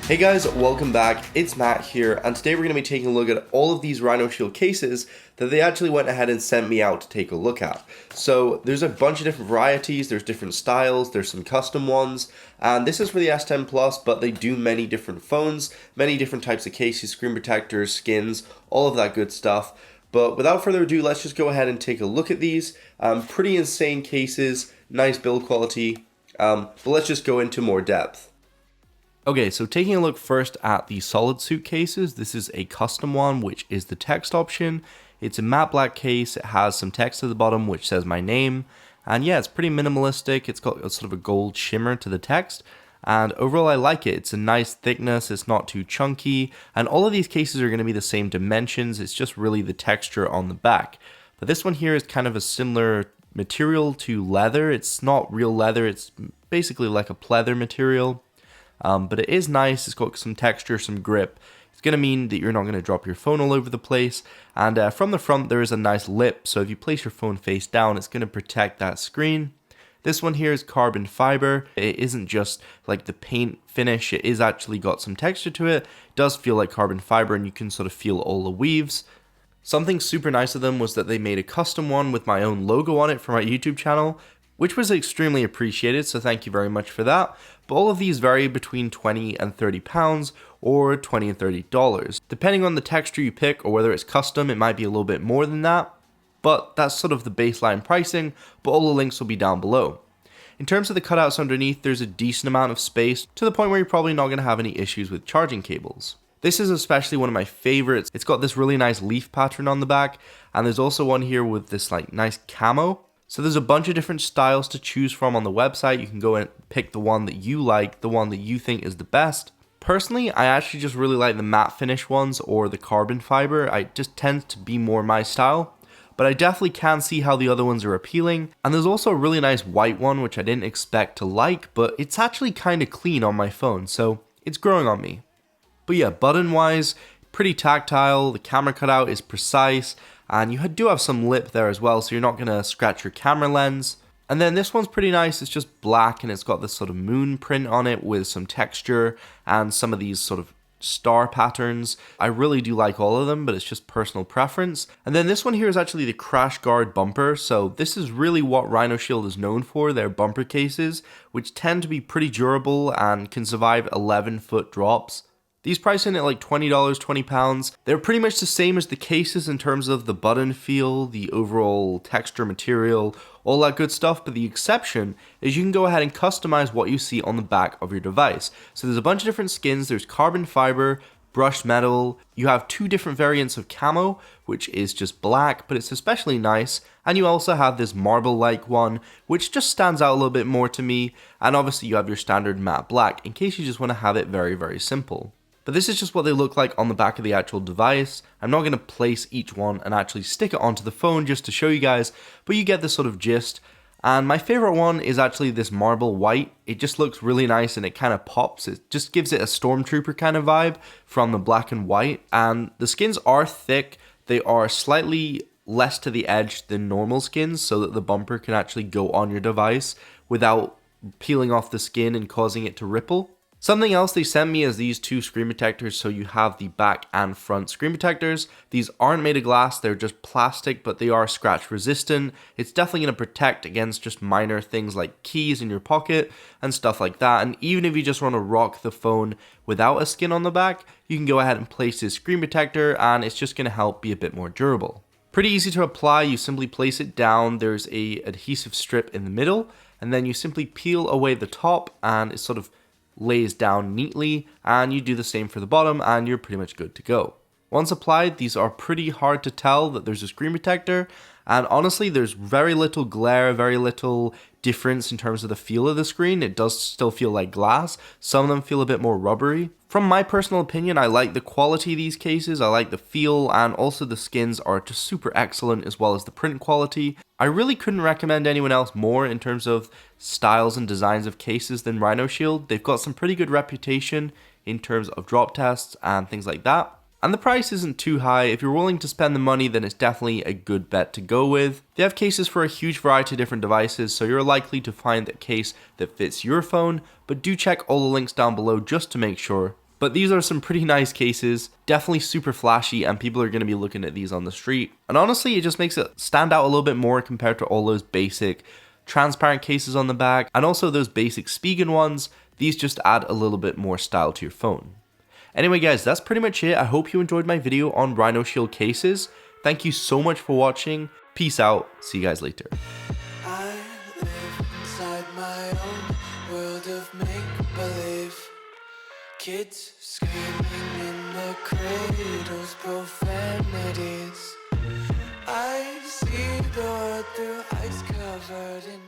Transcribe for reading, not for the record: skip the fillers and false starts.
Hey guys, welcome back. It's Matt here, and today we're going to be taking a look at all of these RhinoShield cases that they actually went ahead and sent me out to take a look at. So there's a bunch of different varieties, there's different styles, there's some custom ones, and this is for the S10 Plus, but they do many different phones, many different types of cases, screen protectors, skins, all of that good stuff. But without further ado, let's just go ahead and take a look at these. Pretty insane cases, nice build quality, but let's just go into more depth. Okay, so taking a look first at the SolidSuit cases, this is a custom one, which is the text option. It's a matte black case, it has some text at the bottom which says my name, and yeah, it's pretty minimalistic. It's got a sort of a gold shimmer to the text, and overall I like it. It's a nice thickness, it's not too chunky, and all of these cases are going to be the same dimensions, it's just really the texture on the back. But this one here is kind of a similar material to leather. It's not real leather, it's basically like a pleather material. But it is nice, it's got some texture, some grip. It's going to mean that you're not going to drop your phone all over the place. And from the front there is a nice lip, so if you place your phone face down, it's going to protect that screen. This one here is carbon fiber. It isn't just like the paint finish, it is actually got some texture to it. It does feel like carbon fiber and you can sort of feel all the weaves. Something super nice of them was that they made a custom one with my own logo on it for my YouTube channel, which was extremely appreciated, so thank you very much for that. But all of these vary between £20 and £30 or $20 and $30. Depending on the texture you pick or whether it's custom, it might be a little bit more than that, but that's sort of the baseline pricing, but all the links will be down below. In terms of the cutouts underneath, there's a decent amount of space to the point where you're probably not going to have any issues with charging cables. This is especially one of my favorites. It's got this really nice leaf pattern on the back, and there's also one here with this like nice camo. So there's a bunch of different styles to choose from on the website. You can go and pick the one that you like, the one that you think is the best. Personally, I actually just really like the matte finish ones or the carbon fiber. It just tends to be more my style. But I definitely can see how the other ones are appealing. And there's also a really nice white one which I didn't expect to like, but it's actually kind of clean on my phone, so it's growing on me. But yeah, button wise, pretty tactile, the camera cutout is precise, and you do have some lip there as well, so you're not going to scratch your camera lens. And then this one's pretty nice, it's just black and it's got this sort of moon print on it with some texture and some of these sort of star patterns. I really do like all of them, but it's just personal preference. And then this one here is actually the CrashGuard bumper, so this is really what RhinoShield is known for, their bumper cases, which tend to be pretty durable and can survive 11-foot drops. These price in at like $20, £20. They're pretty much the same as the cases in terms of the button feel, the overall texture material, all that good stuff, but the exception is you can go ahead and customize what you see on the back of your device. So there's a bunch of different skins, there's carbon fiber, brushed metal, you have two different variants of camo, which is just black, but it's especially nice, and you also have this marble-like one, which just stands out a little bit more to me, and obviously you have your standard matte black, in case you just want to have it very, very simple. But this is just what they look like on the back of the actual device. I'm not going to place each one and actually stick it onto the phone just to show you guys, but you get this sort of gist. And my favorite one is actually this marble white. It just looks really nice and it kind of pops. It just gives it a stormtrooper kind of vibe from the black and white. And the skins are thick. They are slightly less to the edge than normal skins so that the bumper can actually go on your device without peeling off the skin and causing it to ripple. Something else they sent me is these two screen protectors, so you have the back and front screen protectors. These aren't made of glass, they're just plastic, but they are scratch resistant. It's definitely going to protect against just minor things like keys in your pocket and stuff like that. And even if you just want to rock the phone without a skin on the back, you can go ahead and place this screen protector and it's just going to help be a bit more durable. Pretty easy to apply, you simply place it down, there's a adhesive strip in the middle, and then you simply peel away the top and it sort of lays down neatly, and you do the same for the bottom and you're pretty much good to go. Once applied, these are pretty hard to tell that there's a screen protector, and honestly there's very little glare, very little difference in terms of the feel of the screen. It does still feel like glass. Some of them feel a bit more rubbery. From my personal opinion, I like the quality of these cases, I like the feel, and also the skins are just super excellent as well as the print quality. I really couldn't recommend anyone else more in terms of styles and designs of cases than RhinoShield. They've got some pretty good reputation in terms of drop tests and things like that. And the price isn't too high. If you're willing to spend the money, then it's definitely a good bet to go with. They have cases for a huge variety of different devices, so you're likely to find a case that fits your phone, but do check all the links down below just to make sure. But these are some pretty nice cases, definitely super flashy, and people are going to be looking at these on the street. And honestly, it just makes it stand out a little bit more compared to all those basic transparent cases on the back, and also those basic Spigen ones. These just add a little bit more style to your phone. Anyway guys, that's pretty much it. I hope you enjoyed my video on RhinoShield cases. Thank you so much for watching. Peace out. See you guys later. I live inside my own world of make-believe. Kids screaming in the cradles, profanities. I see the world through ice covered in